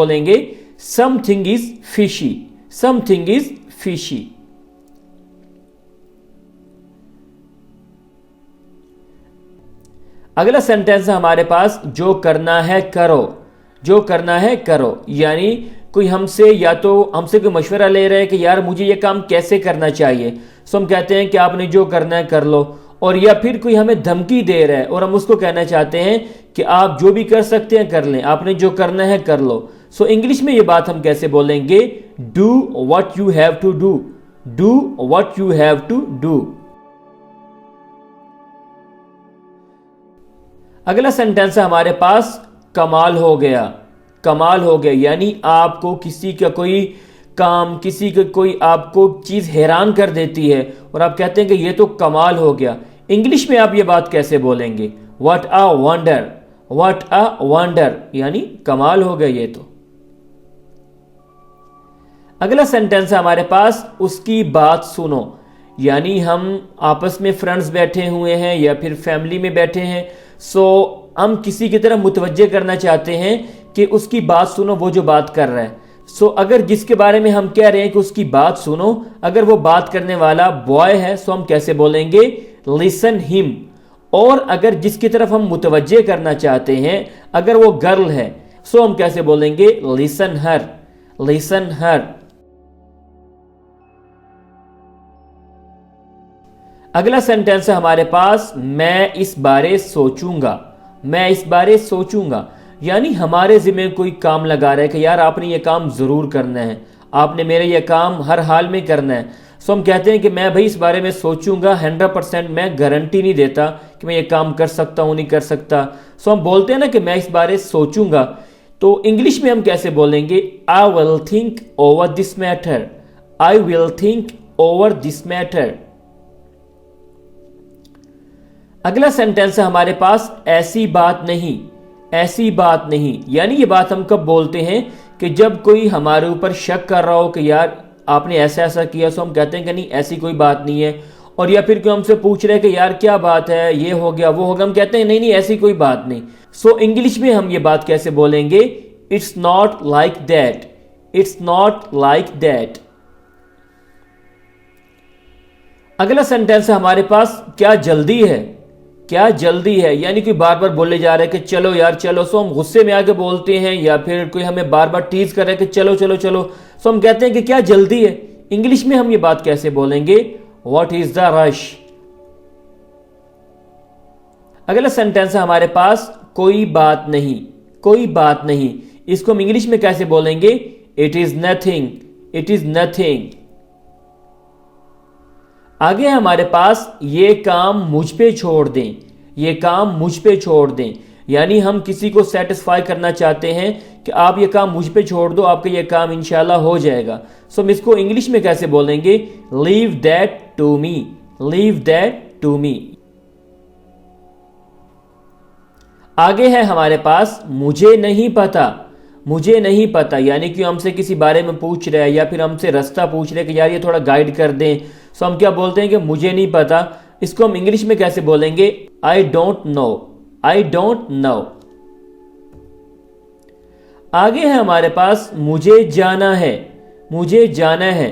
बोलेंगे something is fishy, something is fishy. अगला sentence है हमारे पास जो करना है करो, जो करना है करो। यानी कोई हमसे या तो हमसे कोई मशवरा ले रहा है कि यार मुझे ये काम कैसे करना चाहिए, सो हम कहते हैं कि आपने जो करना है कर लो। और या फिर कोई हमें धमकी दे रहा है और हम उसको कहना चाहते हैं कि आप जो भी कर सकते हैं कर लें, आपने जो करना है कर लो। सो इंग्लिश में ये बात हम कैसे बोलेंगे, do what you have to do, do what you have to do. अगला सेंटेंस है हमारे पास कमाल हो गया, कमाल हो गया। यानी आपको किसी का कोई काम, किसी का कोई आपको चीज हैरान कर देती है और आप कहते हैं कि ये तो कमाल हो गया। इंग्लिश में आप ये बात कैसे बोलेंगे, what a wonder, what a wonder, यानी कमाल हो गया ये तो। अगला सेंटेंस है हमारे पास उसकी बात सुनो। यानी हम आपस में फ्रेंड्स बैठे हुए हैं या फिर फैमिली में बैठे हैं, सो हम किसी की तरफ मुतवज्जे करना चाहते हैं कि उसकी बात सुनो, वो जो बात कर रहा है। सो अगर जिसके बारे में हम कह रहे हैं कि उसकी बात सुनो, अगर वो बात करने वाला बॉय है सो हम कैसे बोलेंगे, लिसन हिम। और अगर जिसकी तरफ हम मुतवज्जे करना चाहते हैं अगर वो गर्ल है सो हम कैसे बोलेंगे, लिसन हर, लिसन हर। अगला सेंटेंस है हमारे पास मैं इस बारे सोचूंगा, मैं इस बारे सोचूंगा। यानी हमारे जिम्मे कोई काम लगा रहा है कि यार आपने ये काम जरूर करना है, आपने मेरे ये काम हर हाल में करना है। सो हम कहते हैं कि मैं भाई इस बारे में सोचूंगा, 100% मैं गारंटी नहीं देता कि मैं ये काम कर सकता हूं नहीं कर सकता। सो हम बोलते हैं ना कि मैं इस बारे सोचूंगा। तो इंग्लिश में हम कैसे बोलेंगे, I will think over this matter, I will think over this matter. अगला सेंटेंस है हमारे पास ऐसी बात नहीं, ऐसी बात नहीं। यानी ये बात हम कब बोलते हैं कि जब कोई हमारे ऊपर शक कर रहा हो कि यार आपने ऐसा ऐसा किया, सो हम कहते हैं कि नहीं ऐसी कोई बात नहीं है। और या फिर कोई हमसे पूछ रहे हैं कि यार क्या बात है, ये हो गया वो हो गया, हम कहते हैं नहीं नहीं ऐसी कोई बात नहीं। सो इंग्लिश में हम ये बात कैसे बोलेंगे, it's not like that, it's not like that. अगला सेंटेंस है हमारे पास क्या जल्दी है, क्या जल्दी है। यानी कोई बार बार बोले जा रहा है कि चलो यार चलो, सो हम गुस्से में आके बोलते हैं। या फिर कोई हमें बार बार टीज कर रहा है कि चलो चलो चलो, सो हम कहते हैं कि क्या जल्दी है। इंग्लिश में हम ये बात कैसे बोलेंगे, व्हाट इज द रश। अगला सेंटेंस है हमारे पास कोई बात नहीं, कोई बात नहीं। इसको हम इंग्लिश में कैसे बोलेंगे, it is nothing, it is nothing. आगे है हमारे पास ये काम मुझ पे छोड़ दें, ये काम मुझ पे छोड़ दें। यानी हम किसी को सेटिस्फाई करना चाहते हैं कि आप ये काम मुझ पे छोड़ दो, आपका ये काम इंशाल्लाह हो जाएगा। सो हम इसको इंग्लिश में कैसे बोलेंगे, leave that to me, leave that to me. आगे है हमारे पास मुझे नहीं पता, मुझे नहीं पता। यानी कि हमसे किसी बारे में पूछ रहा है या फिर हमसे रास्ता पूछ रहे हैं कि यार ये थोड़ा गाइड कर दें, सो हम क्या बोलते हैं कि मुझे नहीं पता। इसको हम इंग्लिश में कैसे बोलेंगे, I don't know, I don't know. आगे है हमारे पास मुझे जाना है, मुझे जाना है।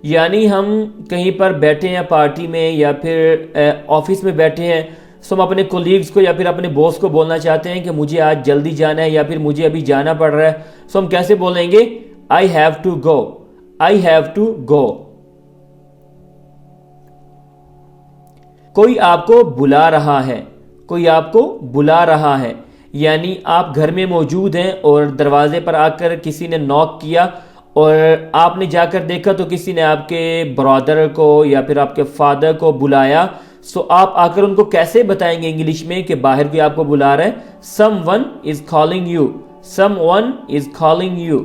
यानी हम कहीं पर बैठे हैं पार्टी में या फिर ऑफिस में बैठे हैं, सो हम अपने कोलीग्स को या फिर अपने बॉस को बोलना चाहते हैं कि मुझे आज जल्दी जाना है या फिर मुझे अभी जाना पड़ रहा है। सो हम कैसे बोलेंगे, I have to go, I have to go. कोई आपको बुला रहा है, कोई आपको बुला रहा है। यानी आप घर में मौजूद हैं और दरवाजे पर आकर किसी ने नॉक किया और आपने जाकर देखा तो किसी ने आपके ब्रदर को या फिर आपके फादर को बुलाया। सो आप आकर उनको कैसे बताएंगे इंग्लिश में कि बाहर कोई आपको बुला रहा है, someone is calling you, someone is calling you.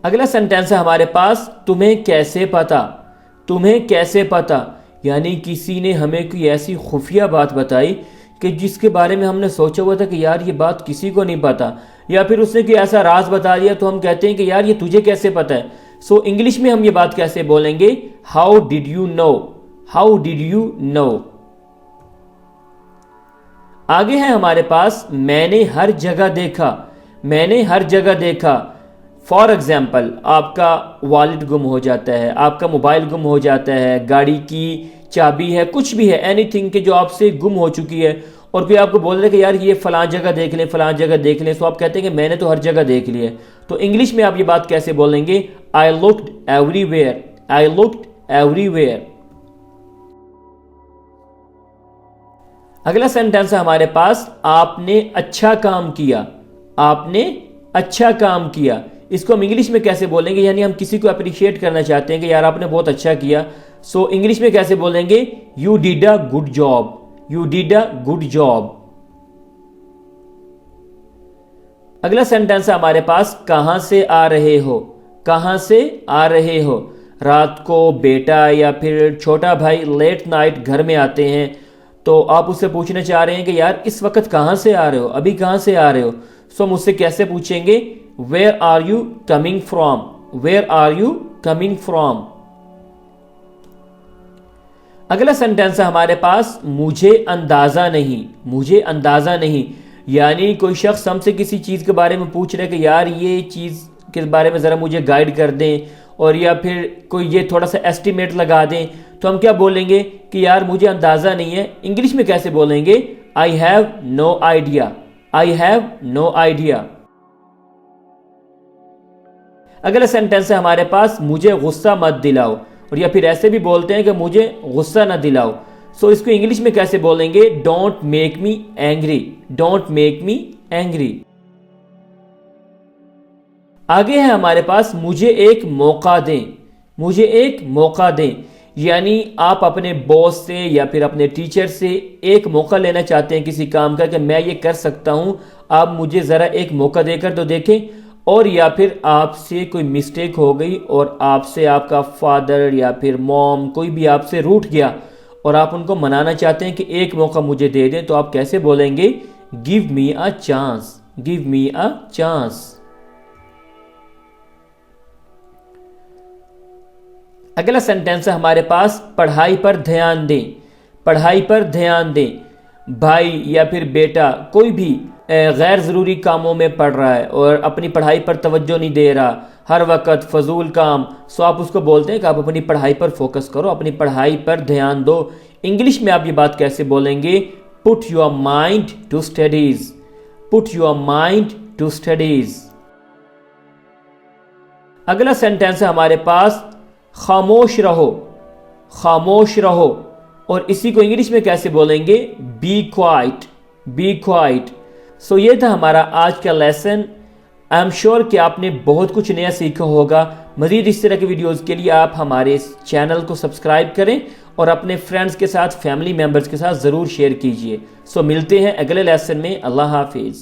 अगला सेंटेंस है हमारे पास तुम्हें कैसे पता, तुम्हें कैसे पता। यानी किसी ने हमें कोई ऐसी खुफिया बात बताई कि जिसके बारे में हमने सोचा हुआ था कि यार ये बात किसी को नहीं पता, या फिर उसने कोई ऐसा राज बता दिया तो हम कहते हैं कि यार ये तुझे कैसे पता है। सो इंग्लिश में हम ये बात कैसे बोलेंगे, how did you know, how did you know. आगे है हमारे पास मैंने हर जगह देखा, मैंने हर जगह देखा। फॉर एग्जाम्पल, आपका वॉलेट गुम हो जाता है, आपका मोबाइल गुम हो जाता है, गाड़ी की चाबी है, कुछ भी है, एनीथिंग के जो आपसे गुम हो चुकी है, और कोई आपको बोल रहे कि यार ये फलां जगह देख लें, फलां जगह देख लें, तो आप कहते हैं कि मैंने तो हर जगह देख लिया है। तो इंग्लिश में आप ये बात कैसे बोलेंगे? I looked everywhere, I looked everywhere. अगला सेंटेंस है हमारे पास आपने अच्छा काम किया, आपने अच्छा काम किया। इसको हम इंग्लिश में कैसे बोलेंगे? यानी हम किसी को अप्रिशिएट करना चाहते हैं कि यार आपने बहुत अच्छा किया, सो इंग्लिश में कैसे बोलेंगे? You did a good job, you did a good job. अगला सेंटेंस है हमारे पास कहां से आ रहे हो, कहां से आ रहे हो। रात को बेटा या फिर छोटा भाई लेट नाइट घर में आते हैं, तो आप उससे पूछना चाह रहे हैं कि यार इस वक्त कहां से आ रहे हो, अभी कहां से आ रहे हो। सो हम उससे कैसे पूछेंगे? Where are you coming from, where are you coming from. अगला सेंटेंस है हमारे पास मुझे अंदाजा नहीं, मुझे अंदाजा नहीं। यानी कोई शख्स हमसे किसी चीज के बारे में पूछ रहे कि यार ये चीज के बारे में जरा मुझे गाइड कर दें, और या फिर कोई ये थोड़ा सा एस्टिमेट लगा दें, तो हम क्या बोलेंगे कि यार मुझे अंदाजा नहीं है। इंग्लिश में कैसे बोलेंगे? I have no idea, I have no idea. अगला सेंटेंस है हमारे पास मुझे गुस्सा मत दिलाओ, और या फिर ऐसे भी बोलते हैं कि मुझे गुस्सा ना दिलाओ। सो इसको इंग्लिश में कैसे बोलेंगे? Don't make me angry, don't make me angry. आगे है हमारे पास मुझे एक मौका दें, मुझे एक मौका दें। यानी आप अपने बॉस से या फिर अपने टीचर से एक मौका लेना चाहते हैं किसी काम का कि मैं ये कर सकता हूं, आप मुझे ज़रा एक मौका देकर तो देखें। और या फिर आपसे कोई मिस्टेक हो गई और आपसे आपका फादर या फिर मॉम कोई भी आपसे रूठ गया और आप उनको मनाना चाहते हैं कि एक मौका मुझे दे दें, तो आप कैसे बोलेंगे? Give me a chance, give me a chance. अगला सेंटेंस है हमारे पास पढ़ाई पर ध्यान दें, पढ़ाई पर ध्यान दें। भाई या फिर बेटा कोई भी गैर ज़रूरी कामों में पड़ रहा है और अपनी पढ़ाई पर तवज्जो नहीं दे रहा, हर वक्त फजूल काम, सो आप उसको बोलते हैं कि आप अपनी पढ़ाई पर फोकस करो, अपनी पढ़ाई पर ध्यान दो। इंग्लिश में आप ये बात कैसे बोलेंगे? Put your mind to studies, put your mind to studies. अगला सेंटेंस है हमारे पास खामोश रहो, खामोश रहो। और इसी को इंग्लिश में कैसे बोलेंगे? Be quiet, be quiet. So ये था हमारा आज का लेसन। आई एम श्योर कि आपने बहुत कुछ नया सीखा होगा। मज़ीद इस तरह की वीडियोज़ के लिए आप हमारे इस चैनल को सब्सक्राइब करें और अपने फ्रेंड्स के साथ, फैमिली मेम्बर्स के साथ ज़रूर शेयर कीजिए। सो मिलते हैं अगले लेसन में। अल्लाह हाफिज़।